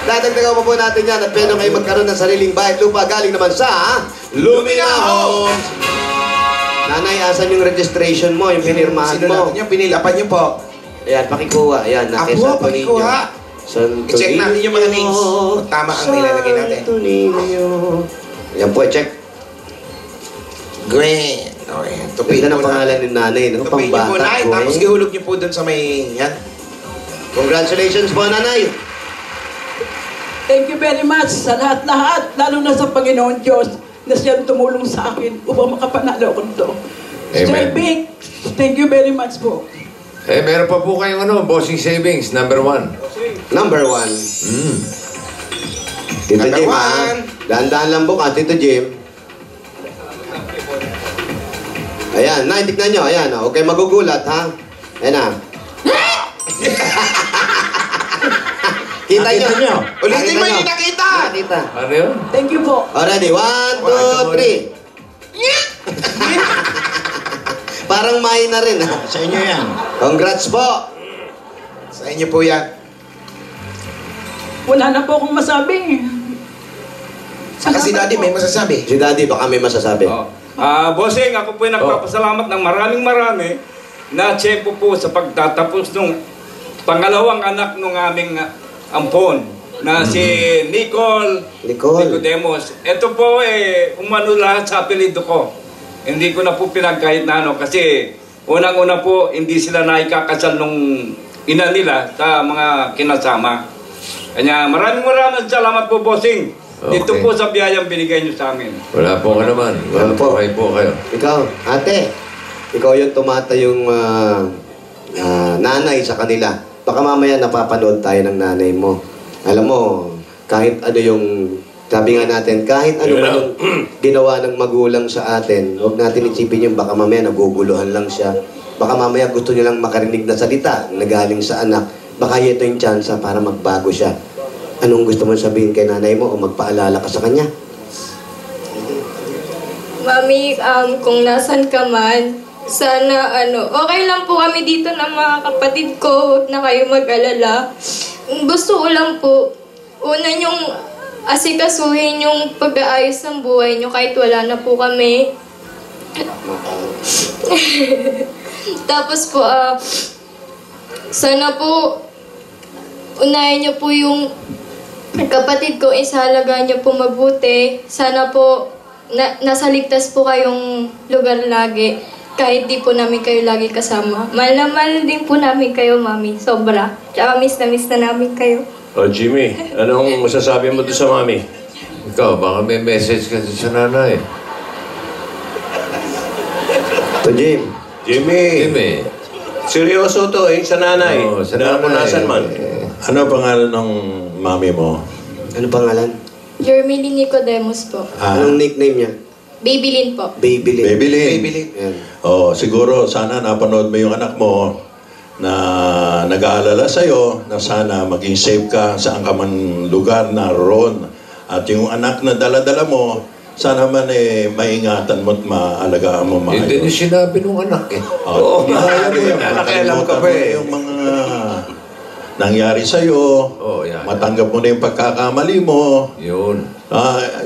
Dadagdagan pa po natin yan at pwede kayo magkaroon ng sariling bahay at lupa galing naman sa Lumina Homes. Nanay, asan yung registration mo, yung pinirmahan mo? Yung pinilapan niyo po. Ayan, pakikuha. Ayan, nakisa po ninyo. I-check natin yung mga names. Tama ang nilalagay natin. Ayan po, check. Gwen. Okay. Ganda ng pangalan ni nanay, no? Tupiin niyo po, Nay. Tapos ihulog niyo po dun sa may... Yan. Congratulations po, nanay. Thank you very much sa lahat-lahat, lalo na sa Panginoon Diyos na siyang tumulong sa akin upang makapanalo ko nito. Sir Vic, thank you very much po. Eh, meron pa po kayong bossing savings, number 1. Number 1. Tito Jim, ha? Dahan-dahan lang bukas, Tito Jim. Ayan, nay, tignan nyo. Ayan, huwag kayo magugulat, ha? Ayan na. Kita nyo. Ulitin mo yung nakita. Nakita. Ano yun? Thank you po. Already, 1, 2, 3. Parang may na rin, ha? Sa inyo yan. Congrats po. Sa inyo po yan. Wala na po akong masabi. Kasi Daddy may masasabi. Si Daddy, baka may masasabi. Bossing, ako po nagpapasalamat ng maraming na tiyempo po sa pagtatapos ng pangalawang anak ng aming ampon na si Nicole Nicodemos. Ito po umano lahat sa apelido ko. Hindi ko na po pinagkahit na kasi unang-una po hindi sila naikakasal nung ina nila sa mga kinasama. Kanya maraming salamat po, Bossing. Okay. Dito po sa biyayang binigay niyo sa amin. Wala po ka naman. Wala po kayo. Ikaw, ate, ikaw yung tumata yung nanay sa kanila. Baka mamaya napapanood tayo ng nanay mo. Alam mo, kahit ano yung, sabi nga natin, kahit ano man yung ginawa ng magulang sa atin, huwag natin isipin yung baka mamaya naguguluhan lang siya. Baka mamaya gusto niya lang makarinig na salita na galing sa anak. Baka ito yung chance para magbago siya. Anong gusto mo sabihin kay nanay mo o magpaalala ka sa kanya? Mami, kung nasan ka man, sana okay lang po kami dito ng mga kapatid ko. Huwag na kayo mag-alala. Gusto ko lang po, una yung asikasuhin yung pag-aayos ng buhay nyo kahit wala na po kami. Tapos po, sana po, unahin nyo po yung kapatid ko, isahalagaan nyo po mabuti. Sana po, nasa ligtas po kayong lugar lagi. Kahit di po namin kayo lagi kasama. Mahal na mahal din po namin kayo, Mami. Sobra. Tsaka miss na namin kayo. Jimmy, anong masasabi mo doon sa mami? Ikaw, baka may message ka sa nanay. To Jim. Jimmy. Seryoso to sa nanay. Oo, sa nanay. Kung nasan man. Ano pangalan ng mami mo? Ano pangalan? Jermily Nicodemos po. Anong nickname niya? Babylin po. Babylin. Babylin. Siguro sana napanood mo yung anak mo na nag-aalala sa'yo na sana maging safe ka saan ka man lugar naroon. At yung anak na dala-dala mo, sana man maingatan mo at maalagaan mo maayos. Hindi niya sinabi nung anak Oo, nakialam ka pa yung mga nangyari sa'yo, matanggap mo na yung pagkakamali mo. Yun.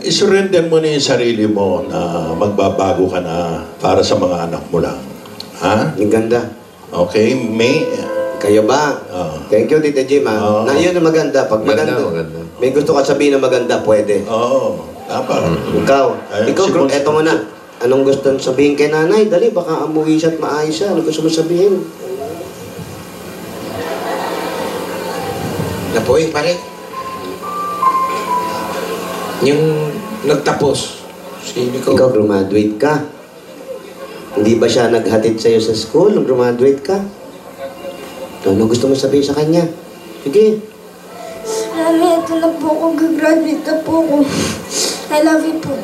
Isurrender mo na yung sarili mo na magbabago ka na para sa mga anak mo lang. Ha? Ang ganda. Okay, May? Kayo ba? Thank you, Tita Jim, ha? Na yun ang maganda. Pag maganda. May gusto ka sabihin na maganda, pwede. Oo, dapat. Ikaw, eto mo na. Anong gusto sabihin kay nanay? Dali, baka amuwi siya at maayos siya. Ano gusto mo sabihin? Napoy, pare. Yung nagtapos. Ikaw, graduate ka. Hindi ba siya naghatid sa'yo sa school nung graduate ka? Ano gusto mo sabihin sa kanya? Sige. Mami, ito na po ako. Gagraduate na po ako. I love you po.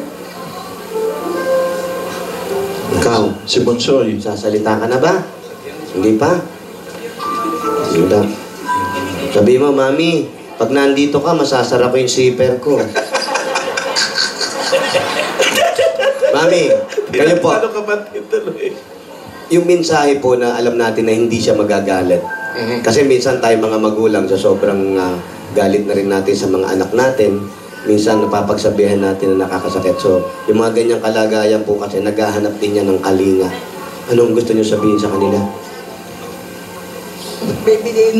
Ikaw, si Bonsoy. Sasalita ka na ba? Hindi pa? Hindi pa. Sabi mo, Mami, pag nandito ka, masasara ko yung zipper ko. Mami, kayo po. Yung mensahe po na alam natin na hindi siya magagalit. Kasi minsan tayo mga magulang sa sobrang galit na rin natin sa mga anak natin, minsan napapagsabihan natin na nakakasakit. So, yung mga ganyang kalagayan po kasi naghahanap din yan ng kalinga. Anong gusto niyo sabihin sa kanila? Baby din,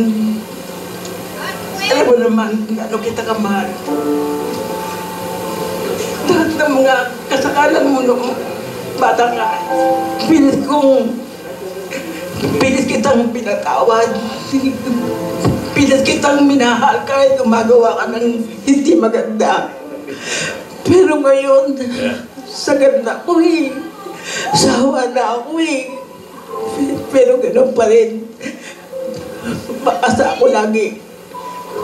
alam mo naman, ano kita kamahal. Lahat ng mga kasakalan mo nung bata ka, pilit kitang pinatawad. Pilit kitang minahal kahit gumagawa ka ng hindi maganda. Pero ngayon, sagad na ako eh. Sawa na ako eh. Pero ganoon pa rin. Maasa ako lagi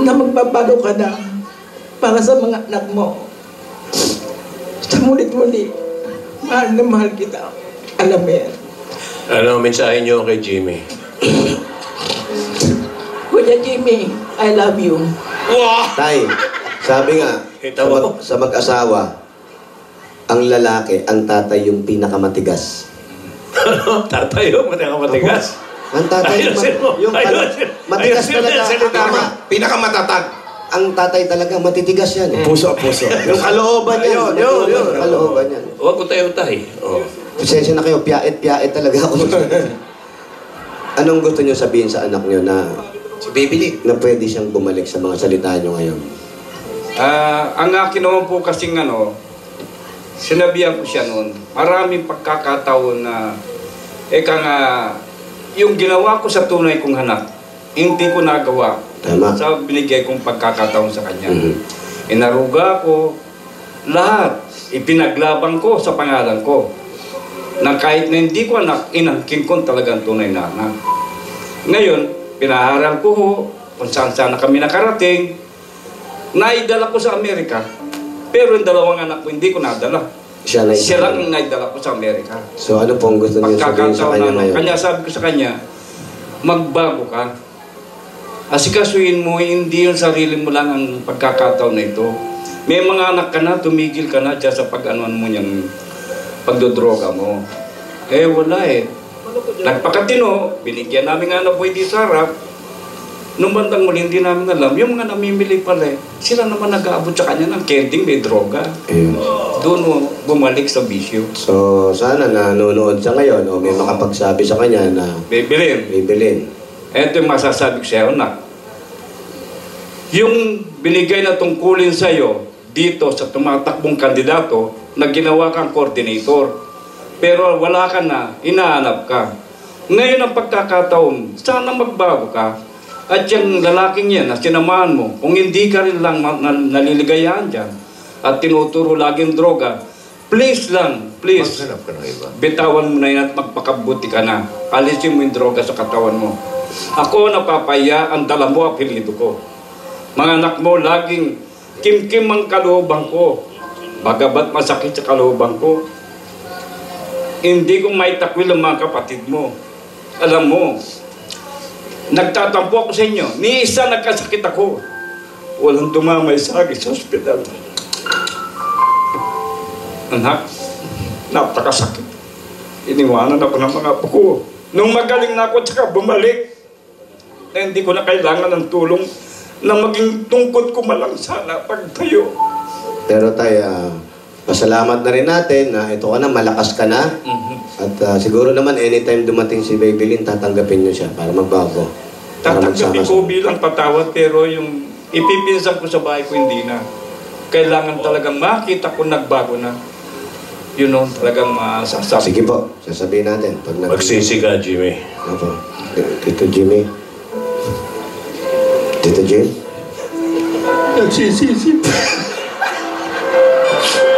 na magbabago ka na para sa mga anak mo. Sa mulit-muli, mahal na mahal kita. Alam mo yan. Ano ang mensahe niyo kay Jimmy? Kuya Jimmy, I love you. Tay, sabi nga, sa mag-asawa, ang lalaki, ang tatay yung pinakamatigas. Ano? Tatay yung matigas? Ang tatay yung matigas talaga. Tama. Pinakamatatag. Ang tatay talaga matitigas yan. Puso. Yung kalooban yan. Yun. Kalooban yan. Huwag ko tayo tay. Oh. Pasensya na kayo, piait talaga ako. Anong gusto niyo sabihin sa anak niyo na Si Baby Lee. na pwede siyang bumalik sa mga salita niyo ngayon? Ang akin naman po kasing sinabihan ko siya noon, maraming pagkakataon na, yung ginawa ko sa tunay kong anak, hindi ko nagawa. Tama. Sa binigay kong pagkakataon sa kanya. Mhm. Inaruga ko, lahat, ipinaglabang ko sa pangalan ko. Na kahit na hindi ko anak, inangkin ko talagang tunay na anak. Ngayon, pinaharal ko kung saan-saan na kami nakarating. Naidala ko sa Amerika. Pero yung dalawang anak ko, hindi ko nadala. Siya Siya lang ang naidala ko sa Amerika. So ano pong gusto niyo sabihin sa kanya ngayon? Kanya sabi ko sa kanya, magbago ka. Asikasuhin mo, hindi yung sarili mo lang ang pagkakataon na ito. May mga anak ka na, tumigil ka na dyan sa pag-anuan mo niyang pagdodroga mo. Wala eh. Nagpakatino, binigyan namin nga na pwede sa harap. Nung bandang muli, hindi namin alam, yung mga namimili pala sila naman nag-aabot sa kanya ng kending, may droga. Ayun. Doon bumalik sa bisyo. So sana nanonood siya ngayon o may makapagsabi sa kanya na Bibilin. bibilin. Ito yung masasabi ko sa'yo, anak. Yung binigay na tungkulin sa'yo dito sa tumatakbong kandidato na ginawa kang coordinator. Pero wala ka na, inaanap ka. Ngayon ang pagkakataon, sana magbago ka. At yung lalaking yan na sinamahan mo, kung hindi ka rin lang naliligayahan dyan at tinuturo laging droga, please lang, please, Maghanap ka ng iba. bitawan mo na yan at magpakabuti ka na. Alisin mo yung droga sa katawan mo. Ako napapaya, ang dala mo, apelido ko. Mga anak mo, laging kim-kim ang kalooban ko. Bagabat masakit sa kalooban ko. Hindi ko may takwil ang mga kapatid mo. Alam mo, nagtatampo ako sa inyo. Ni isa nagkasakit ako. Walang tumamay sa akin sa ospital. Anak, napakasakit. Iniwanan ako ng mga apo ko. Nung magaling na ako, tsaka bumalik. Na hindi ko na kailangan ng tulong na maging tungkod ko malang sana pagtayo. Pero tayo, pasalamat na rin natin na ito ka na, malakas ka na. At siguro naman anytime dumating si Baby Lynn, tatanggapin niyo siya para magbago. Para Tatanggapin ko bilang patawad, pero yung ipipinsan ko sa bahay ko hindi na. Kailangan talagang makita ko nagbago na. Yun o, talagang masasabi. Sige po, sasabihin natin. Pag Magsisi ka, Jimmy. Opo. Tito Jimmy. Tito Jim? Nagsisisi.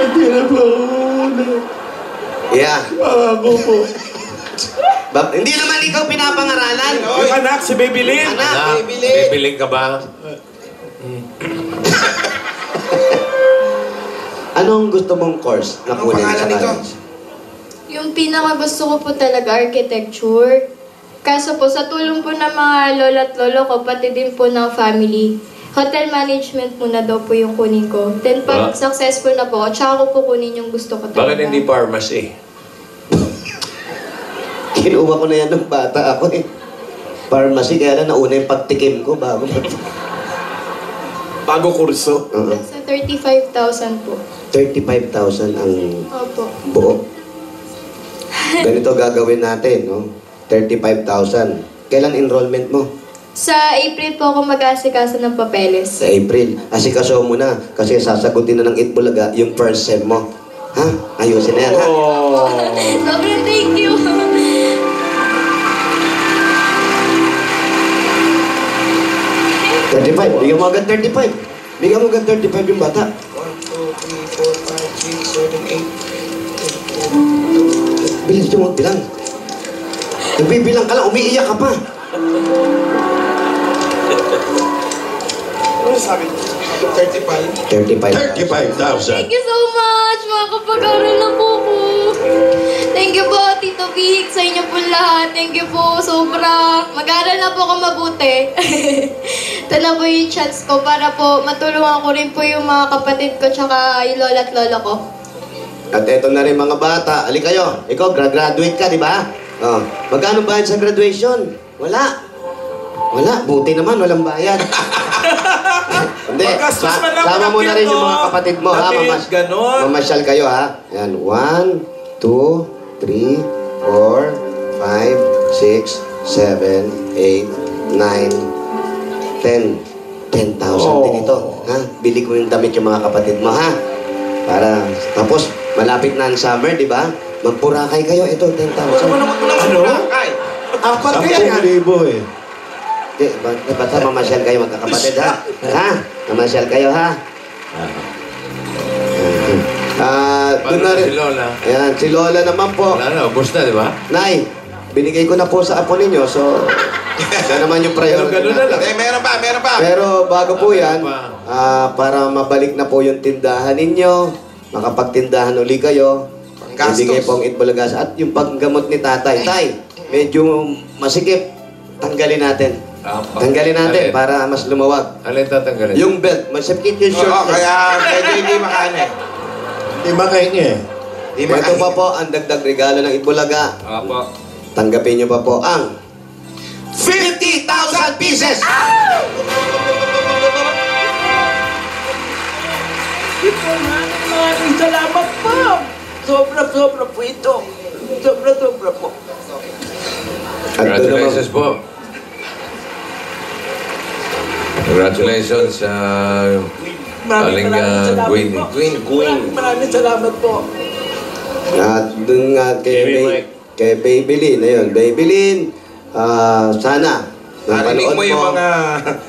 Hindi na po ako muna. Yeah. Ako po. Hindi naman ikaw pinapangaralan. Yung anak, si Baby Lynn. Anak, Baby Lynn. Bibiling ka ba? Anong gusto mong course na Anong kunin pangalan sa nito? college? Yung pinaka gusto ko po talaga, architecture. Kaso po, sa tulong po ng mga lola at lolo ko, pati din po ng family, hotel management muna daw po yung kunin ko. Then pag successful na po, tsaka ko po kunin yung gusto ko talaga. Bakit hindi pharmacy? Kinuha ko na yan ng bata ako eh. Pharmacy, kaya lang nauna yung pagtikim ko bago. Bago kurso. Sa 35,000 po. 35,000 ang Opo. buo. Ganito gagawin natin, no? 35,000. Kailan enrollment mo? Sa April po ako mag-aasikaso ng papeles. Sa April. Asikaso mo na kasi sasagutin na ng Itbulaga yung first sem mo. Ha? Ayusin na yan, ha? Sobrang thank you. 35. Bigyan mo agad 35. Bigyan mo agad 35 yung bata. 1, 2, 3, 4, 5, 6, 7, 8. Bilis yung magbilang. Nagbibilang ka lang, umiiyak ka pa. Ano sabi? 35. 35. 35,000. Thank you so much. Makakapag-aral na po ko. Thank you po, Tito Vic, sa inyo po lahat. Thank you po, sobra. Mag-aral na po ako mabuti. Ito na po yung chance ko para po matulungan ko rin po yung mga kapatid ko tsaka yung lola at lola ko. At eto na rin mga bata. Ali kayo. Ikaw, graduate ka, di ba? Oh. Magkano bayad sa graduation? Wala. Wala. Buti naman, walang bayad. Hindi. Magastos man lang Sama mo na rin yung mga kapatid mo, ha? Dapat ganon. Mamasyal kayo, ha? Yan. 1, 2, 3, 4, 5, 6, 7, 8, 9, 10. 10,000 din ito. Ha? Bili ko yung damit yung mga kapatid mo, ha? Para, tapos, malapit na ang summer, di ba? Magpurakay kayo. Ito, 10,000. Ano? Apat kaya yan. 10,000 eh. Basta mamasyal kayo magkakapatid, ha? Ha? Mamasyal kayo, ha? Doon na rin. Si Lola. Ayan, si Lola naman po. Wala na, ubos na, di ba? Nay, binigay ko na po sa apo ninyo, so... Siya naman yung priority Ganun na lang. natin. Meron pa, meron pa. Pero bago po yan, Pa. para mabalik na po yung tindahan ninyo, makapagtindahan uli kayo, Panggastos. ibigay po ang Itbulaga at yung paggamot ni tatay. Tay, medyo masikip. Tanggalin natin. Tanggalin natin Alin? para mas lumawag. Alin tatanggalin? Yung belt, masakit yung short. Oo, kaya medyo hindi makaano eh. Hindi makahingi eh. Hindi Ito makaano. pa po ang dagdag regalo ng Itbulaga. Apo. Tanggapin nyo pa po ang 50,000 pieces! Maraming salamat po. Sobra-sobra po ito. Sobra-sobra po. at doon naman, Congratulations po. Congratulations sa aling Gwen. Maraming salamat po. at doon nga kay Babylin, ayun, Babylin, sana Narinig mo yung mga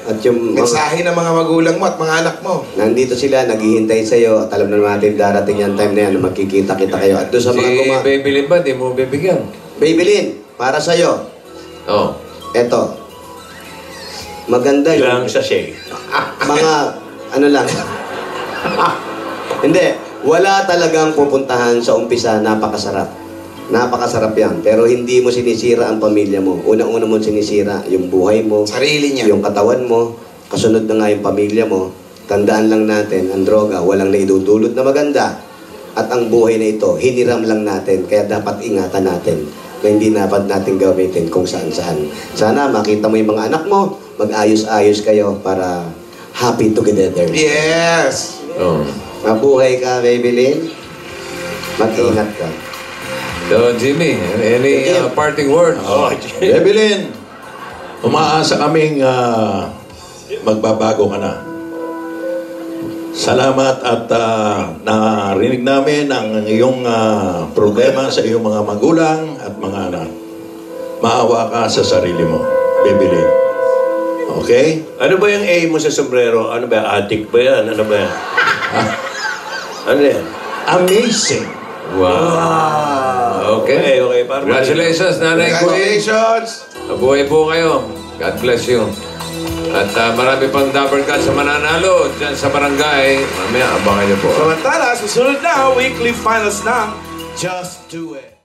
at yung mga mensahe ng mga magulang mo at mga anak mo. nandito sila, naghihintay sa iyo at alam na natin darating yung time na yan na magkikita-kita kayo. At doon sa Si mga Babylin ba, di mo bibigyan? Babylin, para sa iyo, Oo. eto. Maganda Ilang yung sachet. mga ano lang. Hindi, wala talagang pupuntahan sa umpisa, napakasarap. Napakasarap yan. Pero hindi mo sinisira ang pamilya mo. Unang-una mo sinisira yung buhay mo, Sarili niya. yung katawan mo, kasunod na nga yung pamilya mo. Tandaan lang natin, ang droga, walang naidudulot na maganda. At ang buhay na ito, hiniram lang natin. Kaya dapat ingatan natin na hindi dapat natin gamitin kung saan-saan. Sana makita mo yung mga anak mo, mag-ayos-ayos kayo para happy together. Yes! Oo. Mabuhay ka, Babylin. Mag-ingat ka. So, Jimmy, any parting words? Oh, Evelyn, umaasa kaming magbabago ka na. Salamat at narinig namin ang iyong problema sa iyong mga magulang at mga anak. Maawa ka sa sarili mo, Evelyn. Okay? ano ba yung A mo sa sombrero? Ano ba? Attic ba yan? Ano ba yan? Ano yan? Amazing! Wow. Okay. Okay. Congratulations, Nanay Gwen. Congratulations! Mabuhay po kayo. God bless you. At marami pang Dabber Cats sa mananalo dyan sa barangay. Mamaya, abangan niyo po. Samantala, susunod na, weekly finals ng Just Do It.